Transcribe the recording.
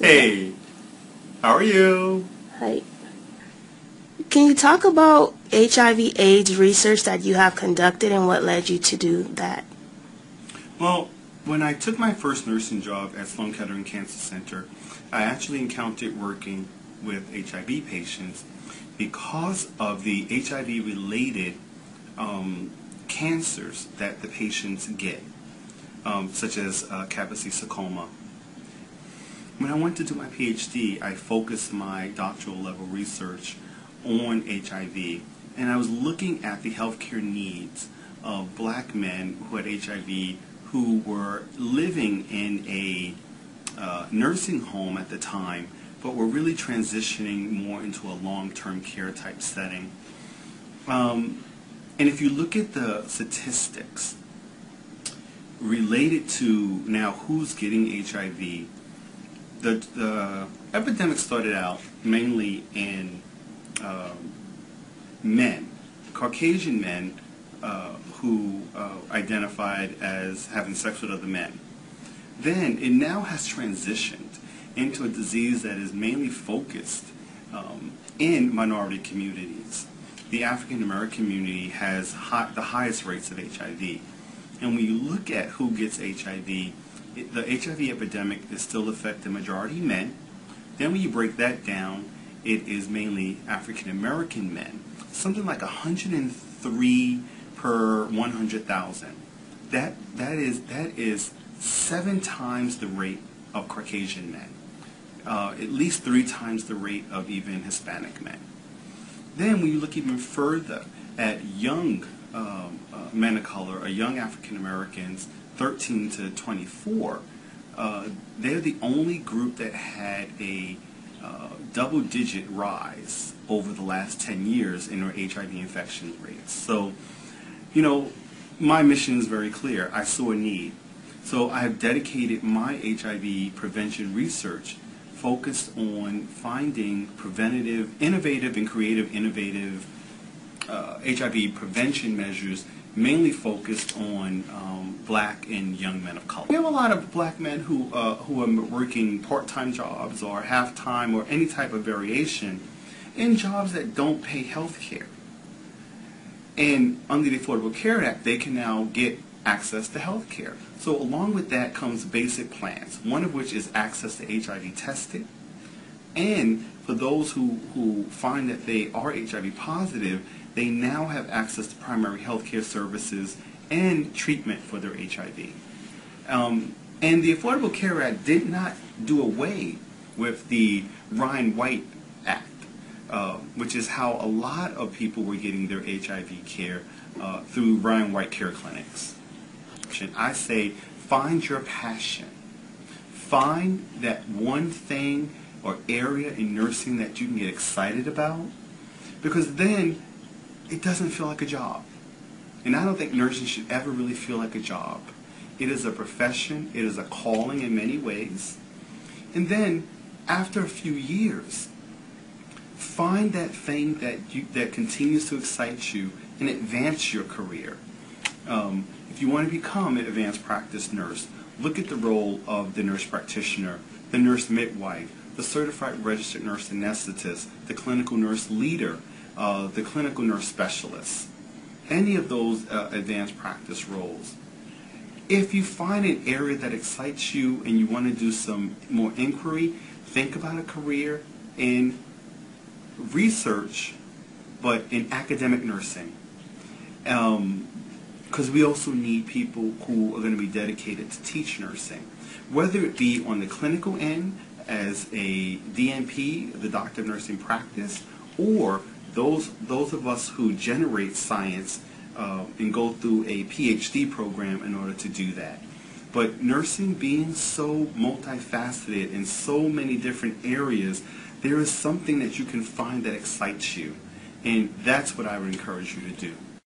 Hey, how are you? Hi. Can you talk about HIV/AIDS research that you have conducted and what led you to do that? Well, when I took my first nursing job at Sloan Kettering Cancer Center, I actually encountered working with HIV patients because of the HIV-related cancers that the patients get, such as Kaposi-sarcoma. When I went to do my PhD, I focused my doctoral level research on HIV, and I was looking at the healthcare needs of black men who had HIV who were living in a nursing home at the time, but were really transitioning more into a long-term care type setting. And if you look at the statistics related to now who's getting HIV, the epidemic started out mainly in men, Caucasian men who identified as having sex with other men. Then it now has transitioned into a disease that is mainly focused in minority communities. The African American community has the highest rates of HIV. And when you look at who gets HIV, the HIV epidemic is still affecting majority men. Then when you break that down, it is mainly African American men, something like 103 per 100,000. That is 7 times the rate of Caucasian men, at least 3 times the rate of even Hispanic men. Then when you look even further at young men of color, or young African Americans, 13 to 24, they're the only group that had a double-digit rise over the last 10 years in their HIV infection rates. So, you know, my mission is very clear. I saw a need. So I have dedicated my HIV prevention research focused on finding preventative, innovative, HIV prevention measures, mainly focused on black and young men of color. We have a lot of black men who are working part-time jobs or half-time or any type of variation in jobs that don't pay health care. And under the Affordable Care Act, they can now get access to health care. So along with that comes basic plans, one of which is access to HIV testing. And for those who find that they are HIV positive, they now have access to primary health care services and treatment for their HIV. And the Affordable Care Act did not do away with the Ryan-White Act, which is how a lot of people were getting their HIV care through Ryan-White care clinics. I say, find your passion. Find that one thing or area in nursing that you can get excited about, because then it doesn't feel like a job. And I don't think nursing should ever really feel like a job. It is a profession. It is a calling in many ways. And then, after a few years, find that thing that continues to excite you and advance your career. If you want to become an advanced practice nurse, look at the role of the nurse practitioner, the nurse midwife, the certified registered nurse anesthetist, the clinical nurse leader, the clinical nurse specialist, any of those advanced practice roles. If you find an area that excites you and you want to do some more inquiry, think about a career in research, but in academic nursing. Because we also need people who are going to be dedicated to teach nursing, whether it be on the clinical end as a DNP, the Doctor of Nursing Practice, or those of us who generate science and go through a PhD program in order to do that. But nursing being so multifaceted in so many different areas, there is something that you can find that excites you. And that's what I would encourage you to do.